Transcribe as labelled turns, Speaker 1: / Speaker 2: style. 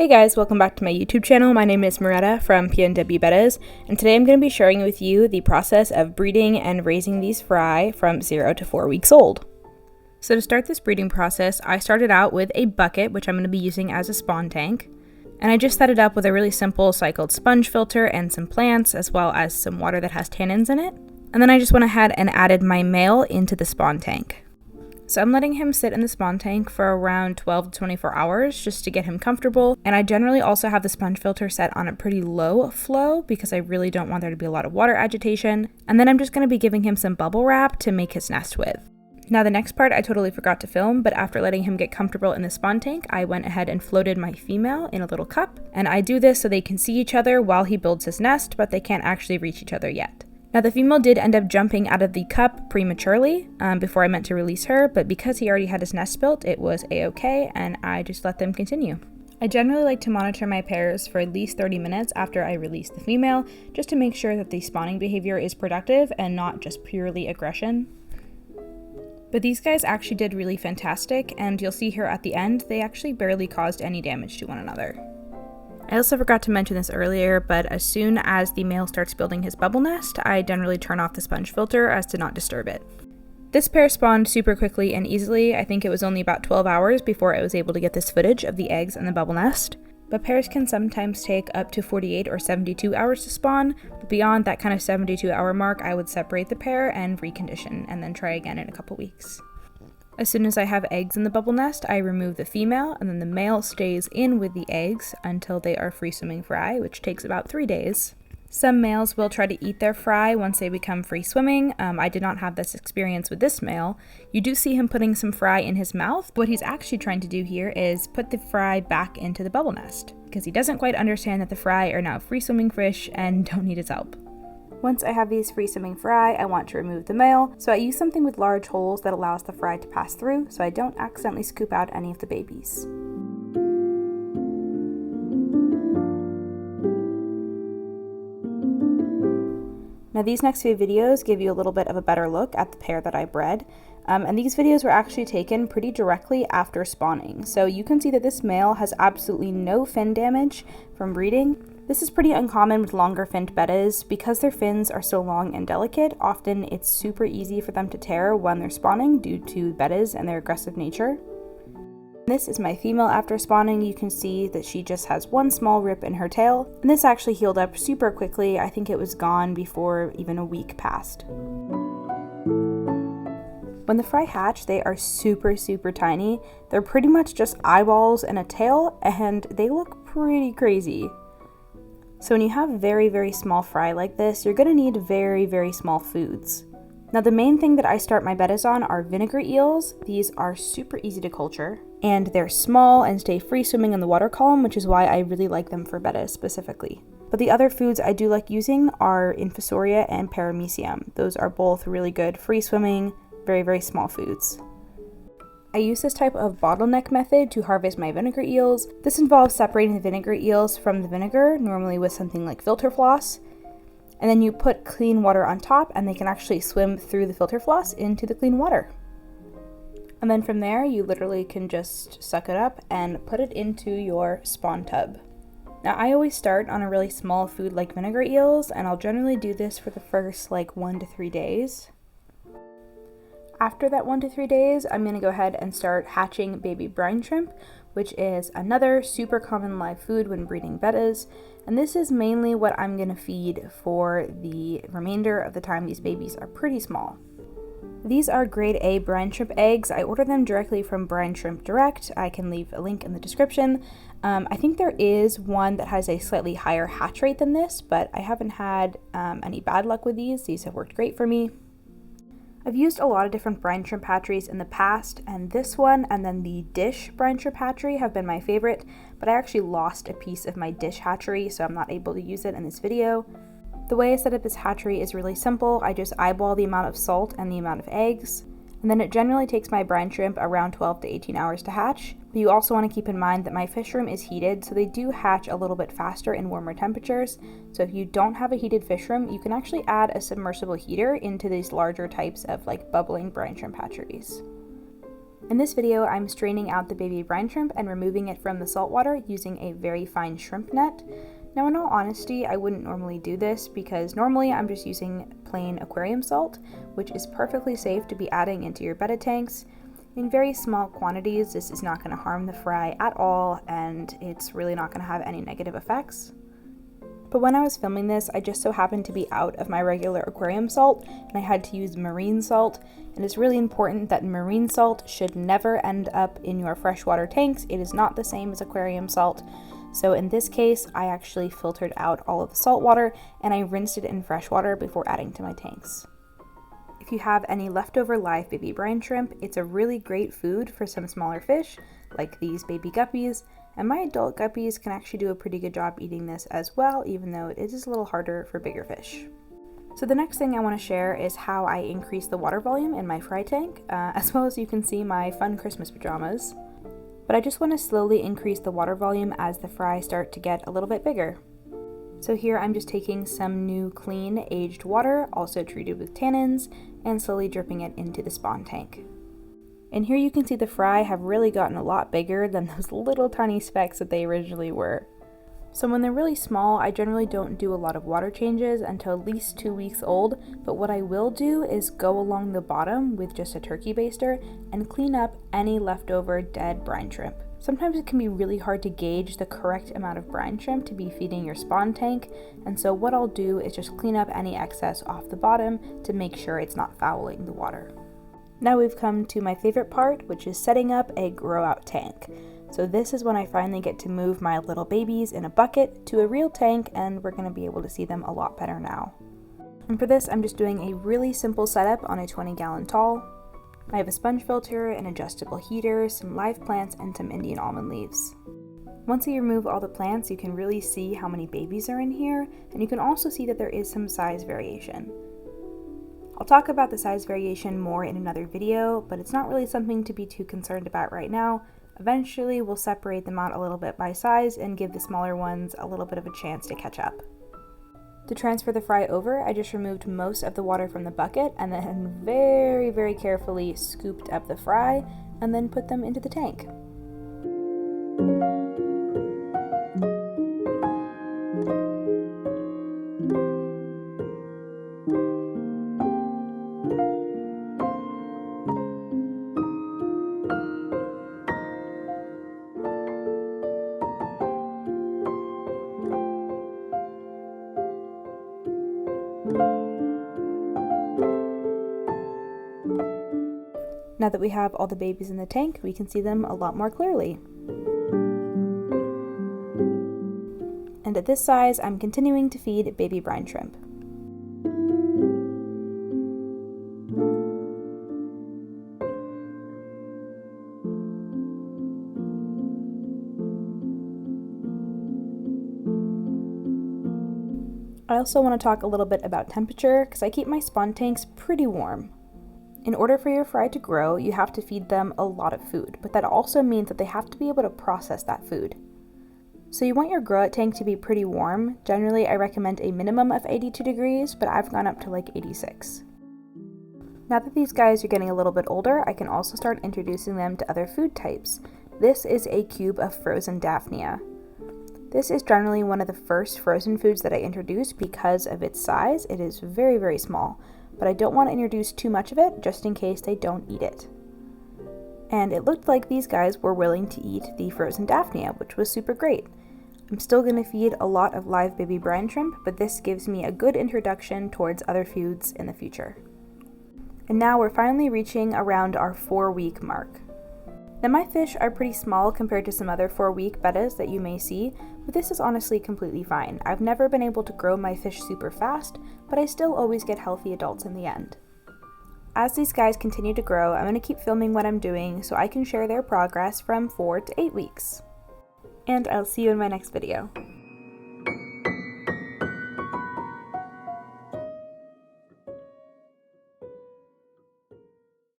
Speaker 1: Hey guys, welcome back to my YouTube channel. My name is Maretta from PNW Bettas, and today I'm going to be sharing with you the process of breeding and raising these fry from 0 to 4 weeks old. So to start this breeding process, I started out with a bucket, which I'm going to be using as a spawn tank, and I just set it up with a really simple cycled sponge filter and some plants, as well as some water that has tannins in it. And then I just went ahead and added my male into the spawn tank. So I'm letting him sit in the spawn tank for around 12 to 24 hours just to get him comfortable. And I generally also have the sponge filter set on a pretty low flow because I really don't want there to be a lot of water agitation. And then I'm just going to be giving him some bubble wrap to make his nest with. Now the next part I totally forgot to film, but after letting him get comfortable in the spawn tank, I went ahead and floated my female in a little cup. And I do this so they can see each other while he builds his nest, but they can't actually reach each other yet. Now the female did end up jumping out of the cup prematurely before I meant to release her, but because he already had his nest built, it was a-okay, and I just let them continue. I generally like to monitor my pairs for at least 30 minutes after I release the female, just to make sure that the spawning behavior is productive and not just purely aggression. But these guys actually did really fantastic, and you'll see here at the end, they actually barely caused any damage to one another. I also forgot to mention this earlier, but as soon as the male starts building his bubble nest, I generally turn off the sponge filter as to not disturb it. This pair spawned super quickly and easily. I think it was only about 12 hours before I was able to get this footage of the eggs and the bubble nest. But pairs can sometimes take up to 48 or 72 hours to spawn, but beyond that kind of 72-hour mark, I would separate the pair and recondition, and then try again in a couple weeks. As soon as I have eggs in the bubble nest, I remove the female, and then the male stays in with the eggs until they are free-swimming fry, which takes about 3 days. Some males will try to eat their fry once they become free-swimming. I did not have this experience with this male. You do see him putting some fry in his mouth. What he's actually trying to do here is put the fry back into the bubble nest, because he doesn't quite understand that the fry are now free-swimming fish and don't need his help. Once I have these free-swimming fry, I want to remove the male, so I use something with large holes that allows the fry to pass through so I don't accidentally scoop out any of the babies. Now these next few videos give you a little bit of a better look at the pair that I bred, and these videos were actually taken pretty directly after spawning, so you can see that this male has absolutely no fin damage from breeding. This is pretty uncommon with longer finned bettas. Because their fins are so long and delicate, often it's super easy for them to tear when they're spawning due to bettas and their aggressive nature. This is my female after spawning. You can see that she just has one small rip in her tail, and this actually healed up super quickly. I think it was gone before even a week passed. When the fry hatch, they are super tiny. They're pretty much just eyeballs and a tail, and they look pretty crazy. So when you have very small fry like this, you're going to need very small foods. Now the main thing that I start my bettas on are vinegar eels. These are super easy to culture, and they're small and stay free swimming in the water column, which is why I really like them for bettas specifically. But the other foods I do like using are Infusoria and Paramecium. Those are both really good free swimming, very small foods. I use this type of bottleneck method to harvest my vinegar eels. This involves separating the vinegar eels from the vinegar, normally with something like filter floss, and then you put clean water on top and they can actually swim through the filter floss into the clean water. And then from there, you literally can just suck it up and put it into your spawn tub. Now I always start on a really small food like vinegar eels, and I'll generally do this for the first 1 to 3 days. After that 1 to 3 days, I'm going to go ahead and start hatching baby brine shrimp, which is another super common live food when breeding bettas, and this is mainly what I'm going to feed for the remainder of the time these babies are pretty small. These are grade A brine shrimp eggs. I order them directly from Brine Shrimp Direct. I can leave a link in the description. I think there is one that has a slightly higher hatch rate than this, but I haven't had any bad luck with these. These have worked great for me. I've used a lot of different brine shrimp hatcheries in the past, and this one and then the dish brine shrimp hatchery have been my favorite, but I actually lost a piece of my dish hatchery, so I'm not able to use it in this video. The way I set up this hatchery is really simple. I just eyeball the amount of salt and the amount of eggs, and then it generally takes my brine shrimp around 12 to 18 hours to hatch. But you also want to keep in mind that my fish room is heated, so they do hatch a little bit faster in warmer temperatures. So if you don't have a heated fish room, you can actually add a submersible heater into these larger types of bubbling brine shrimp hatcheries. In this video, I'm straining out the baby brine shrimp and removing it from the salt water using a very fine shrimp net. Now, in all honesty, I wouldn't normally do this because normally I'm just using plain aquarium salt, which is perfectly safe to be adding into your betta tanks. In very small quantities, this is not going to harm the fry at all, and it's really not going to have any negative effects. But when I was filming this, I just so happened to be out of my regular aquarium salt, and I had to use marine salt. And it's really important that marine salt should never end up in your freshwater tanks. It is not the same as aquarium salt. So in this case, I actually filtered out all of the salt water and I rinsed it in fresh water before adding to my tanks. If you have any leftover live baby brine shrimp, it's a really great food for some smaller fish, like these baby guppies, and my adult guppies can actually do a pretty good job eating this as well, even though it is a little harder for bigger fish. So the next thing I want to share is how I increase the water volume in my fry tank, as well as you can see my fun Christmas pajamas. But I just want to slowly increase the water volume as the fry start to get a little bit bigger. So here I'm just taking some new clean aged water, also treated with tannins, and slowly dripping it into the spawn tank. And here you can see the fry have really gotten a lot bigger than those little tiny specks that they originally were. So when they're really small, I generally don't do a lot of water changes until at least 2 weeks old, but what I will do is go along the bottom with just a turkey baster and clean up any leftover dead brine shrimp. Sometimes it can be really hard to gauge the correct amount of brine shrimp to be feeding your spawn tank, and so what I'll do is just clean up any excess off the bottom to make sure it's not fouling the water. Now we've come to my favorite part, which is setting up a grow out tank. So this is when I finally get to move my little babies in a bucket to a real tank, and we're going to be able to see them a lot better now. And for this, I'm just doing a really simple setup on a 20-gallon tall. I have a sponge filter, an adjustable heater, some live plants, and some Indian almond leaves. Once you remove all the plants, you can really see how many babies are in here, and you can also see that there is some size variation. I'll talk about the size variation more in another video, but it's not really something to be too concerned about right now. Eventually, we'll separate them out a little bit by size and give the smaller ones a little bit of a chance to catch up. To transfer the fry over, I just removed most of the water from the bucket and then very, very carefully scooped up the fry and then put them into the tank. Now that we have all the babies in the tank, we can see them a lot more clearly. And at this size, I'm continuing to feed baby brine shrimp. I also want to talk a little bit about temperature because I keep my spawn tanks pretty warm. In order for your fry to grow, you have to feed them a lot of food, but that also means that they have to be able to process that food. So you want your grow out tank to be pretty warm. Generally, I recommend a minimum of 82 degrees, but I've gone up to like 86. Now that these guys are getting a little bit older, I can also start introducing them to other food types. This is a cube of frozen Daphnia. This is generally one of the first frozen foods that I introduce because of its size. It is very, very small. But I don't want to introduce too much of it just in case they don't eat it. And it looked like these guys were willing to eat the frozen Daphnia, which was super great. I'm still going to feed a lot of live baby brine shrimp, but this gives me a good introduction towards other foods in the future. And now we're finally reaching around our 4-week mark. Now my fish are pretty small compared to some other 4-week bettas that you may see, but this is honestly completely fine. I've never been able to grow my fish super fast, but I still always get healthy adults in the end. As these guys continue to grow, I'm going to keep filming what I'm doing so I can share their progress from 4 to 8 weeks. And I'll see you in my next video.